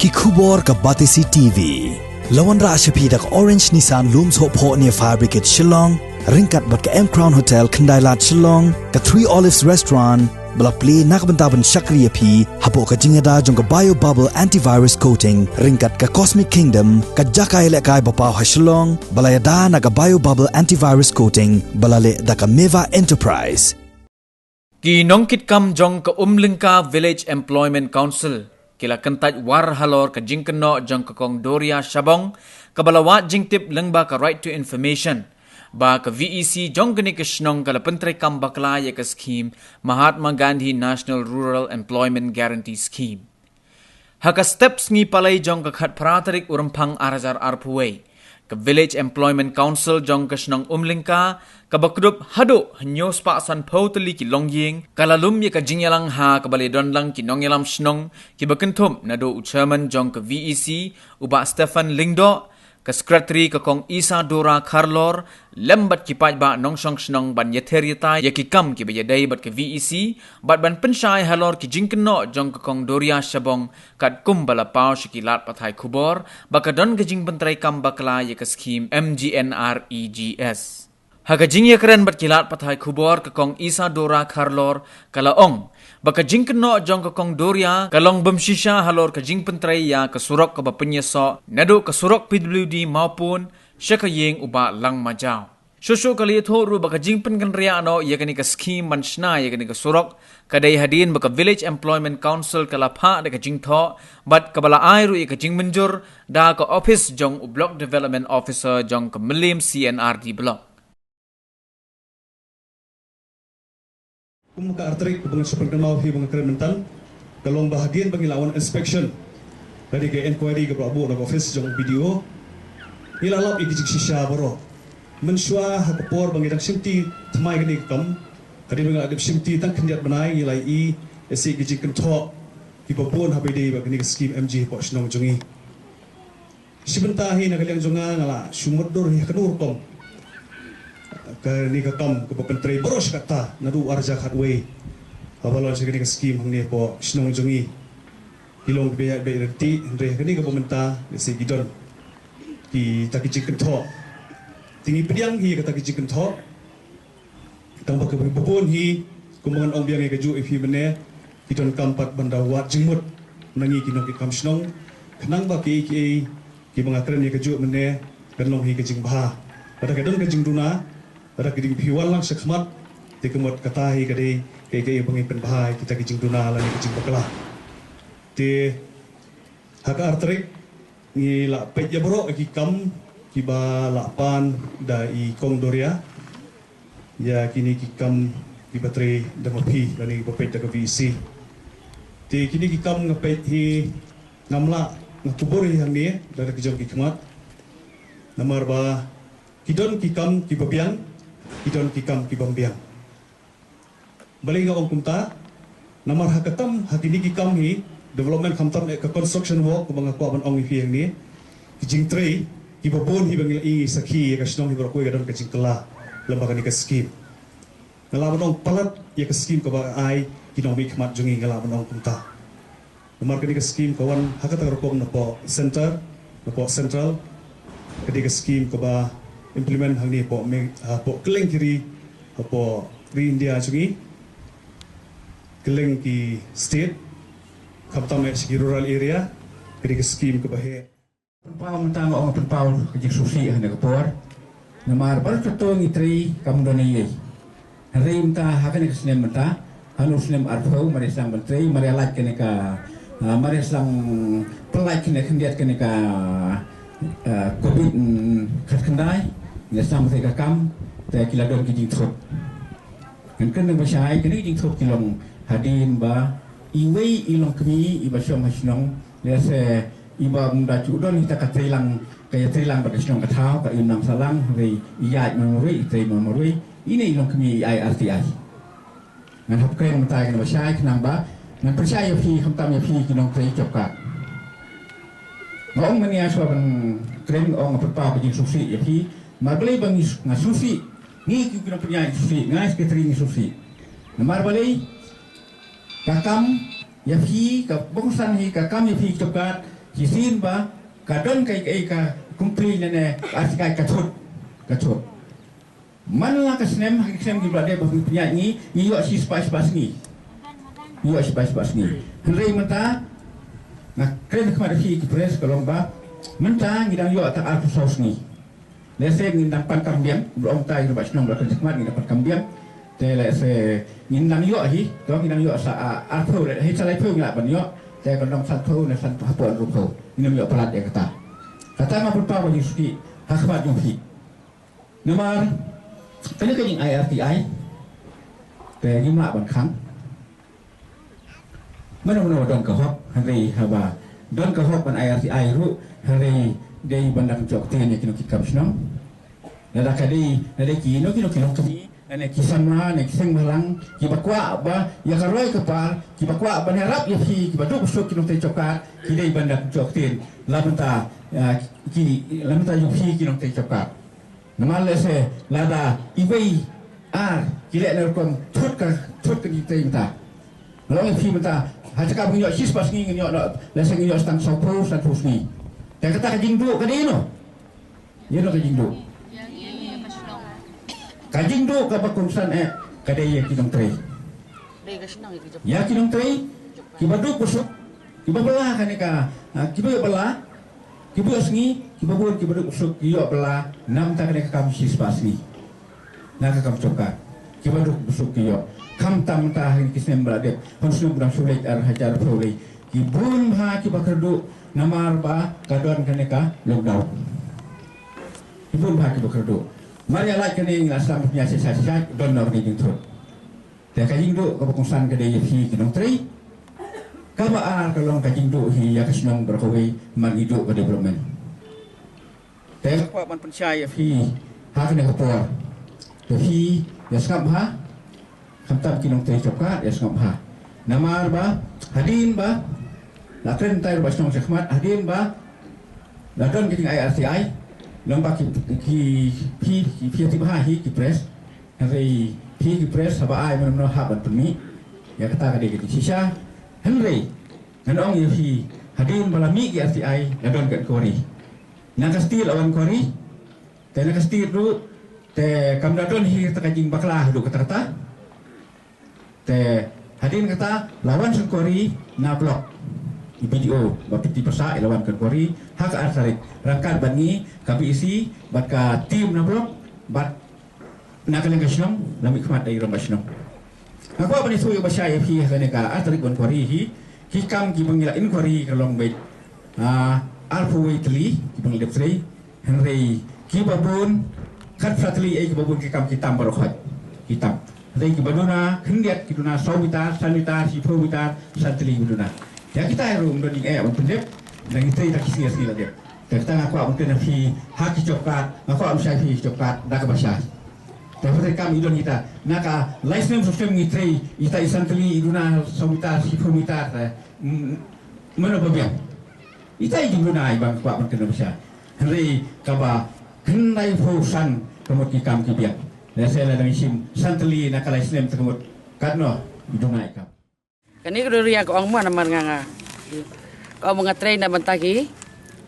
ki khubor ka Batisi TV. Lawan ra ashapi dak Orange Nissan Looms Hope Ho near Fire Brigade Shillong, ringkat bat ka M Crown Hotel Kendailat Shillong, ka Three Olives Restaurant, balak play nakbentaban Shakriya P, hapo ka jingada jong ka Bio Bubble Antivirus Coating, ringkat ka Cosmic Kingdom, ka Jakai Lekai Bapaw ha Shillong, balayada na ka Bio Bubble Antivirus Coating, balale da ka Meva Enterprise. Ki nongkit kam jong ka Umlingka Village Employment Council, kila kentaj war halor ka jingkeno jong ka kong Doria Shabong, ka balawat jingtip lengba ka Right to Information, ba ka VEC jong gani ka shnong ka lapentray kam bakla ya ka scheme Mahatma Gandhi National Rural Employment Guarantee Scheme. Haka steps ngi palay jong ka khat pratarik urampang arazar arpuway, ka Village Employment Council jong ka shnong Umlingka, ka bakrup hado hanyos pa san potali ki longying, kalalum ya ka jingyalang ha ka balidon lang ki nongyalam shnong, ki bakentum na do chairman jong ka VEC, uba Stefan Lingdo, ka secretary ka kong Isadora Carlor, lembat ki paj ba nong shong shnong ban yeteriata ya ki kam ki bayaday bat ka VEC, bat ban pensyay halor ki jingkeno jong ka kong Doria Shabong, kat kumbala pao shikilat patay kubor, baka don ka jing bentray kam bakla ya ka scheme MGNREGS. Haga jing ya keren bat kilat patay kubor ka kong Isadora Carlor, kalaong, baka jing keno jong ka kong Doria, kalong bemsisya halor ka jing pentray ya kasurok ka bapenyeso, nado kasurok PWD maupun syakaying uba lang majaw. Susu kali ito ru baka jing pengenria ano ya kani ka scheme mansna ya kani kasurok, kadai hadin baka Village Employment Council kalapa da ka jing tho, bat kabala ay ru ya ka jing menjur, da ka office jong u Block Development Officer jong ka Milim CNRD Block. Kumuka arterik dengan superkenal hi dengan kerementan kalong bahagian bagi lawan inspection dari ke inquiry ke Prabu dan office jong video ilalap ikijik sisya boro mensua hakapor bagi dang simti tmai gani kam kadi bagi adip simti tang kendiat benai ilai I esi ikijik kentok ki babon habide bagi ni scheme MG po snong jongi sibentahi na kaliang jonga ngala sumodor hi kanur kom ni ka kam ke penteri boros kata nadu arja khatwe abalon segini ke scheme hangni po snong jongi hilong be be reti re kini ke pementa se gidon ki takiji kento tingi pediang hi kata kiji kento tambah ke bobon hi kumangan ong biang ke ju ifi mene gidon kampat bandawat jengmut nangi kinong ki kam snong kenang ba ki mangakren ni ke ju mene kanong hi ke jing bah pada kadon ke jing duna ada keding piwan lang sekhmat tikemot katahi kadai kai bangi penbahai kita kijing duna lani kijing bakla ti haka arterik ni la pej ya bro ki kam kiba lapan da I kong Doria ya kini ki kam ki bateri da mapi lani bapej da VEC ti kini ki kam ngapej hi ngamla ngtubur hi hangni da kijong ki khmat namar ba kidon ki kam ki babiang idon kikam kibambiang balik ngawang kumta namar hakatam hakini kikam hi development kamtam ke construction work mga kuaban ong ifiang ni kijing tray kibabon hi bangil I sakhi ya kasnong hi barakoy gadon kajing kala lembaga ni ka scheme ngalaban ong palat ya ka scheme ka ba ay kinomi khmat jungi ngalaban ong kumta namar kani ka scheme kawan hakata rokom na po center na po central kadi ka scheme ka ba implement hangni po keleng kiri po Free India jungi keleng ki state kaptam segi rural area kiri scheme ke bahe pau mentang ong pau ke susi hane ke por namar par keto ngitri kam doni ye rim ta hakane ke snem menta hanu snem arfau mari sang menteri mari alat kene ka mari sang pelai kene kendiat kene ka covid kendai ya sam se ka kam te kila dong kijing thot kan nang basai kini kijing thot kilong hadin ba iwei ilong kemi iba syong hasnong le se iba munda chudon kita ka trilang kaya trilang ba hasnong ka thau ka inam salang re iyat mamuri te mamuri ini ilong kemi IRTI ngan hop kay matai kan basai kanang ba ngan percaya phi khamtam ya phi kinong tre chop ka ngong mania so ban krem ong pa kijing susi ya phi marbali bang ngasusi ni kita punya susi ngai sekretari susi marbali kakam ya fi ka bongsan hi kakam ya fi cokat kisin ba kadon kai ka kumpli nene asikai kachut manla ka snem hakisem di blade ba penyanyi iyo si spice basni henry mata na kren kemar fi ki pres kolomba menta ngidang yo ta artu saus ni lese ngindang pan kambiam blom tai ba snong ba kemar ngidang pan kambiam te lese ngindang yo hi to ngindang yo sa artu le hi salai phu ngila ban yo te kolom san phu na san hapon ru phu ngindang yo pelat ya kata ma pun pa ba yuski hakmat yo fi nomor cái những IRTI về những mạ bằng kháng mấy năm đón cầu hop hari haba đón cầu hop bằng IRTI ru hari đây bằng đằng chọc tiền như kino kikap senang nada kadi nada ki no kino kami ane kisama ane kiseng malang kibakwa ba ya karoi kepal kibakwa ban harap ya fi kibaduk sok kino te cokat kidai bằng đằng chọc tiền lamenta yu fi kino te cokat nama lese lada ibai kile nerkom thut ka kita minta lalu fi minta hajaka bunyo sis pas ngi nyo lese ngi stang sopo san fusni ta kata ka jingdu ka dino yeno ka jingdu ka jingdu ka bakumsan ka dai kinong tre ya kinong tre kibaduk busuk kibabala kanika kibabala kibu asngi kibabun kibaduk busuk yo bala nam ta kanika kam sis pas ni naga kam coka kibaduk busuk yo kam tam ta hin kisnem balade honsum budang sulit ar hajar prole kibun ha kibakerdu namar ba kadon kaneka lockdown kibun ha kibakerdu mari ala kene ngasam punya sisa don nor ni jingtro te ka jingdu ka bukungsan ka de hi kinong tri ka ba ar ka long ka jingdu hi ya kasnong berkowe magidu ka development te ka ban pensyai hi ha kene ka por Jadi, ya sekap ha, kamtam kinong teri cokat, ya sekap ha. Namar ba, hadin ba, lakren tayo ba sinong sekmat, hadin ba, lakren kiting IRTI, lomba ki tiba hi ki pres, hari ki pres haba ay menomno haban peni, ya kata kade kiting sisa, Henry, nanong hi hadin balami ki RTI, lakren kat kori, nakastir awan kori, te nakastir tu. Te kamdadon hi takajing baklah du kata-kata te hadin kata lawan sengkori na blok di video bapiti persa lawan kori hak arsarik rangkat bangi kabi isi baka tim na blok bat nakalang kasnong lami khmat dai rom kasnong aku apa ni suyo basya hi kaneka arsarik kon kori hi kam ki bangila in kori kalong bait alfu itli ki bangila tri Henry ki babun kan frateli kibabun kikam kitam barokhot kitam dai kibaduna khendiat kiduna sawita sanita sipowita santeli kiduna ya kita rum doni on pendep dan kita kisia sila dia kita ngaku on kena fi haki coklat ngaku am sai fi coklat dak basah tapi kami idon kita naka license system ngitri ita santeli kiduna sawita sipowita mana babiang ita kiduna ibang kwa on kena basah hari kaba Kendai fusan kemut kikam kibiak. Dan saya ladang isim santeli nakalai sinem terkemut kadno idungai kam. Kani keduria ko ang mana marnganga. Kau mengatrain na bantagi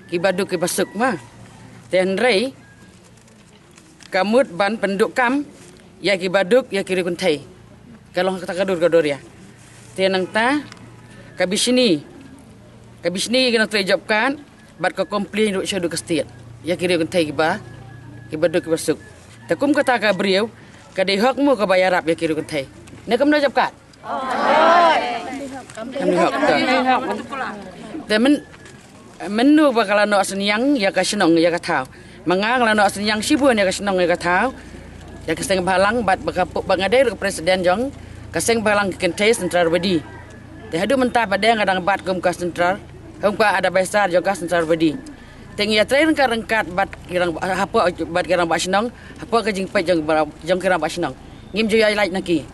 kibaduk kibasuk ma. Tenrei kamut ban penduk kam ya kibaduk ya kiri kuntai. Kalau kata kadur-kaduria. Tenang ta kabisini kena terjawabkan bat ko komplain duk syadu kestit. Ya kiri kuntai kiba kibaduk kibasuk. Takum kata ka beriau ka dihok mu ka bayarap ya kiri kuntai. Nekam na japkat. Kami hok. Temen menu bakal no senyang ya ka senong ya ka tau. Mangang la no senyang sibun ya ka senong ya ka tau. Ya keseng balang bat bakapuk bangadai ke presiden jong keseng balang ke kentai sentral wedi. Te hadu mentah pada ngadang bat kum ka sentral. Kum ka ada besar jong ka sentral wedi. Tengi ya train ka rengkat bat kirang apa bat kirang bat senong, apa ka jing pai jong kirang bat senong. Ngim jo ya like naki.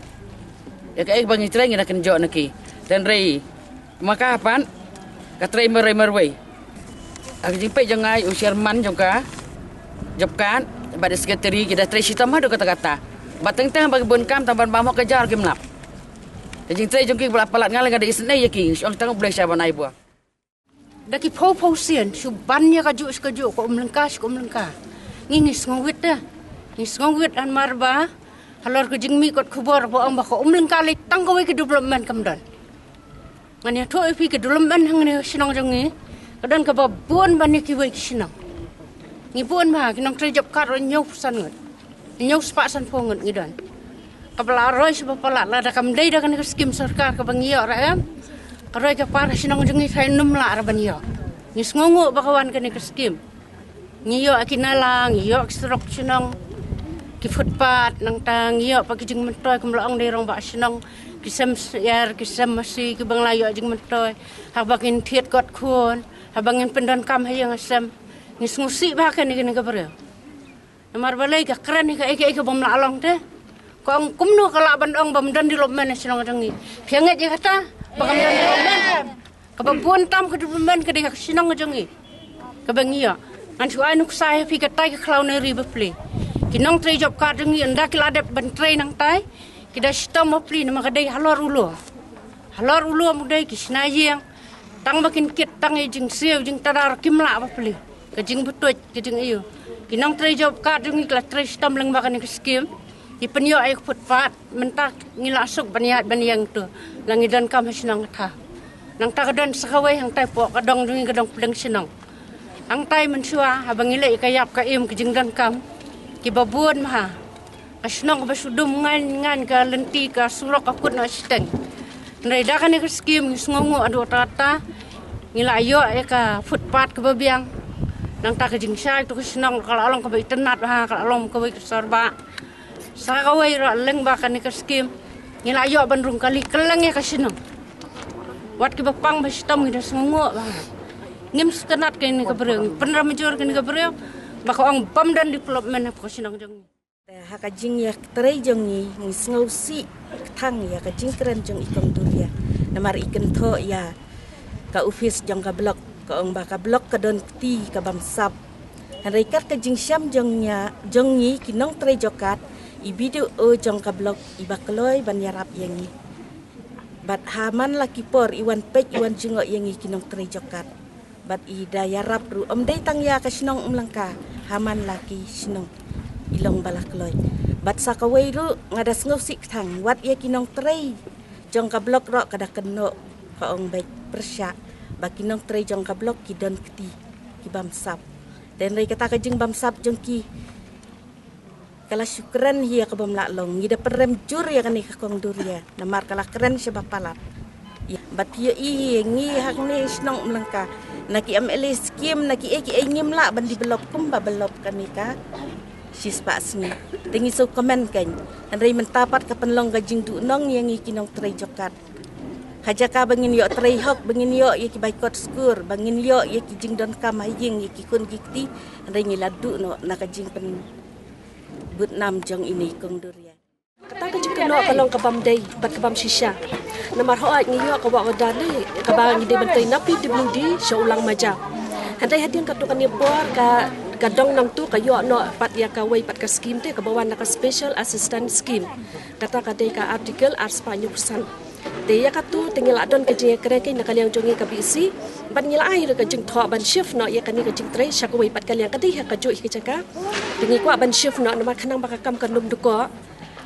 Ya ka bang train ngina ken jo naki. Dan rei maka apan ka train merwei. Ak jing pai jong ai usirman jong ka jobkan bat sekretari kita train sitam hadu kata-kata. Bateng-teng bagi bun kam tamban bamok kejar gemlap. Jing train jong ki palat ngal ngada isnai ya ki, ong tang boleh saban ai buah. daki pau sian bannya kaju ko lengka ngingis ngwit dah ngis ngwit an marba halor ko jingmi kot khubor bo ang ba ko lengka le tang ko ke development kamdan ngani tho ipi ke development hang ne sinong jongi kadan ka ba bon ban ki we sinong ngi bon ma ki nong tre job kar nyau san ngut nyau spa san po ngut ngidan kabla roi sebab pala la da kam dei da kan skim sarkar ka bangiyo ra am karoi ka para sinong jongi thai num la ra bangiyo ngis ngongo bakawan kan ke skim ngiyo akinala ngiyo strok sinong ki footpath nang tang ngiyo pagi jing mentoy kum laong dei rong ba sinong kisam yar kisam masih ki bang layo jing mentoy habangin thiet got khun habangin pendon kam hayang asam ngis ngusi ba kan ni ka bro namar balai ka kran ni ka eke bom la along te ko ang kumno kala bandong bom dan di lobmen sinong jangi phiange je kata bakam dan di lobmen ka babon tam ka lobmen ka de sinong jangi ka bangiya an chu ai nuk sai phi ka tai ka klau ne ri bepli kinong tre job ka jangi anda kila de ban tre nang tai kita stom mapli nama ka dei halor ulo mudai kisna yang tang makin kit tang jing siu jing tadar kimla bepli ka jing betuj ka jing iyo kinong tre job ka jangi kila tre stom leng makan ke skim di penyo ay footpath mentak ngilasuk baniat baniang tu langidan kam sinang tha nang ta kadan sakawai hang tai po kadong jangi kadong pedeng sinang ang tay mensua habang ilay kayap kaim kejingdan kam kibabuan maha asnong basudum ngan ka lenti ka surok akut na steng nreda kan ke skim ngongo adu tata ngilayo ka footpath ke babiang nang ta kejing sai tu kesnong kala along ka internet ha kala along ka sorba sakawai ra leng ba kan ke skim ngilayo bandrung kali keleng ya kasinong wat ke bapang bastom ngidas ngongo ba ngim skenat ke ni kabreng penra major ke ni kabreng bako ang bam dan development ko sinang jong haka jing ya trei jong ni ngau si thang ya ka jing kren jong ikong duria namar iken tho ya ka office jong ka blok ka ong ba ka blok ka don ti ka bam sap hanrai kat ka jing syam jong ni kinong trei jokat i video o jong ka blok i bakloi ban yarap yang ni bat haman laki por iwan pek iwan jingo yang i kinong trei jokat bat ida yarap ru dei tang ya ka sinong lengka haman laki sinong ilong balakloi bat sakawai ru ngadas ngosik thang wat ya kinong trei jong ka blok ro kada keno ka ong baik persya ba kinong trei jong ka blok ki don kti ki bam sap den rei kata ka jing bam sap jong ki kala syukran hiya ka bam la long ngida perem jur ya kan ka kong duria namar kala keren sebab palat bat hiya ngi hak ni sinong lengka naki ameli skim naki eki ngim la bandi belop kum ba belop kanika sispa sni tingi so komen kan andrei mentapat ka penlong gajing du nong yang ikinong trei jokat hajaka bangin yo trei hok bangin yo yeki baikot skur bangin yo yeki jing don kam haying yeki kun gikti andrei ngiladu no nakajing pen but nam jong ini kong duria kata ka jing no kalong kabam dei bat kabam shisha namar ho ai ngiyo ka wa dali ka ba ngi de bentai napi di ulang maja handai hadian ka tukan ni bor ka kadong nang tu ka yo no pat ya ka wei pat ka scheme te ka bawan ka special assistant scheme kata ka de ka article ar spanyo pesan te ya ka tu tingil adon ka je kreke na kaliang jongi ka bisi ban ngila ai ka jing tho ban shift no ya ka ni ka jing tre sha ka wei pat kaliang ka de ka jo ki chaka tingi kwa ban shift no na khanang ba ka kam ka num du ko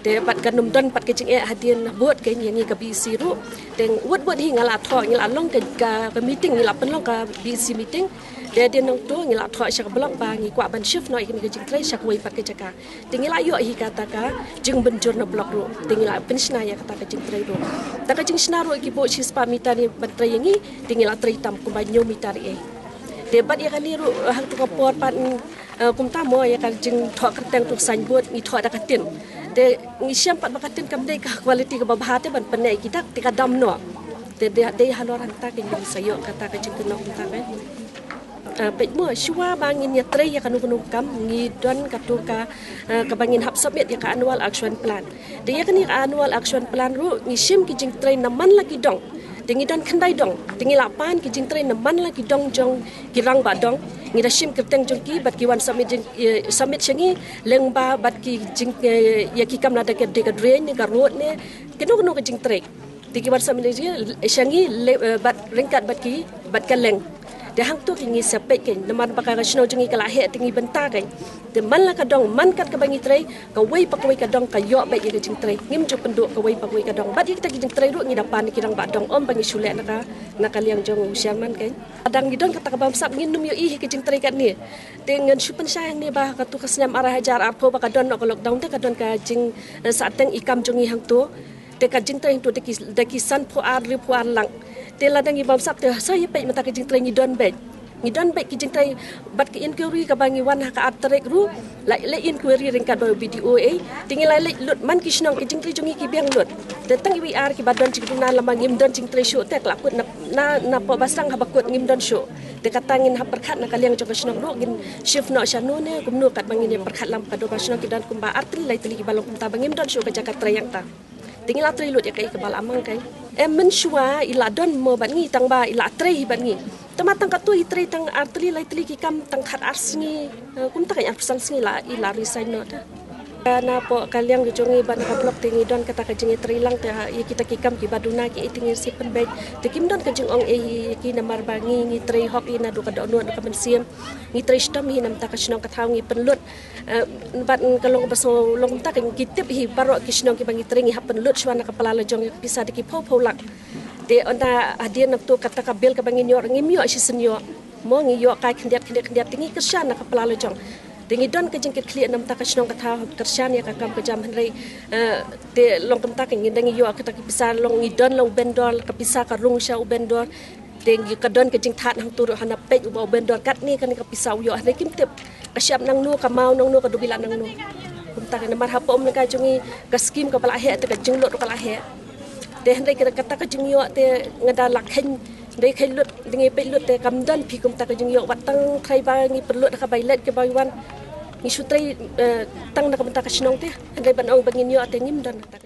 de pat kan num don pat ke jing e hadian buat ke ngi ka bisi ru teng wot hi ngala tho ngila long ka meeting ngila penlong ka bisi meeting de dia nong tu ngila tho syak blok ba ngi kwa ban shift no ikni ke jing tre syak wei pat ke jaka tingila yo hi kata ka jing benjur na blok ru tingila pensna ya kata ka jing tre ru ta ka jing sna ru ki bo chi spa mita ni ban tre ngi tingila tre tam ku ba nyu mita ri e de bat ya kan ni ru hak tu ka por pat kum ta mo ya ka jing tho ka teng tu san buat ngi tho da ka tin de ngi syam pat bakatin kam de ka quality ka babhate ban panai ki dak tika dam no de haloran ta ke ngi sayo kata ka jing no ta ka pek mo shwa bangin ya tre ya kanu kam ngi don katu ka bangin hap submit ya ka annual action plan de ya kan annual action plan ru ngi sim ki jing tre naman lagi dong tingi don khandai dong tingi lapan ki jing tre naman lagi dong jong kirang ba dong ngi da sim keteng jong ki bat ki wan submit jing submit changi leng ba bat ki jing ya ki kam la da ke de ka drain ni ka road ne kenu ka jing tre tiki wan submit changi bat ringkat bat ka leng de hang tu kingi sepet ken namar bakal sno jengi kala he tingi benta ken de man la kadong man kat ka bangi trei ka wei pak wei kadong ka yo be ye jing trei ngim ju penduk ka wei pak wei kadong bat kita jing trei ru ngi dapan ni kirang ba dong om bangi sule naka liang jong usian man ken adang gidon kata ka bam sap ngin num yo i ke jing trei kat ni dengan supen saya ni bah ka tu kasnyam arah hajar arpo ba kadon no lockdown te kadon ka jing sateng ikam jongi hang tu te ka jing trei tu de ki san po ar ri po ar lang te ladang ibam sap te saya pe mata ke jing trei ngidon be ki jing trei bat ki inquiry ka bangi wan ka atrek ru la inquiry ringkat ba video tinggal la lut man ki snong ki jing trei jongi ki biang lut te tang wi ar ki badon jing na lama ngim don jing trei shu te la put na po basang ha bakut ngim don shu te katangin ha perkhat na kaliang jong snong ru gin shift no shanu ne kumnu kat bangi ne perkhat lam ka do ba snong ki dan kumba artri lai tli ki balong kumta bangim don shu ka jakat trei yang ta tinggal atri lut ya kai ke bal amang kai menshua ila don mo ban ngi tang ba ila trei ban ngi tamatang ka tu itri tang artli lai tli ki kam tang khat arsingi kum ta kan arsan singi la ila resign no ta na po kaliang jongi ban ka blok tingi don kata ka jingi trilang ta kita ki kam ki baduna ki itingi sipen baik te kim don ka jing ong ki namar bangi ngi tri hok ina do ka do no ka mensiam ngi tri stam hi nam ta ka snong ka thau ngi penlut bat kalong baso long ta ka kitip hi baro ki snong ki bangi tri ngi ha penlut shwana ka pala jong bisa di ki pho lak te onda adian nak tu kata ka bel ka bangi nyor ngi myo si senyo mo ngi yo kai khendiat tingi kesana ka pala jong tingi don ka jengkit kli nam ta ka snong ka tha kershan ya ka kam ka jam henrei te long kam ta ka ngi dangi yo ka ta ki bisa long ngi don long bendol ka bisa ka rung sha u bendol tengi ka don ka jing that hang turu hana pe u bendol kat ni kan ka bisa yo henrei kim tip ka syap nang nu ka mau nang nu ka dubila nang nu kum ta ka namar hapom ka jungi ka skim ka pala he te ka jing lot ka la he te henrei kita kata ka jing yo te ngada lakhen dei khai lut dingi pe lut te kam dan phi kum ta ka jing yo watang khai ba ngi perlut ka bai let ke bai wan ngi sutrai tang na kam ta ka snong te henrei ban ong bangin yo te ngim dan ta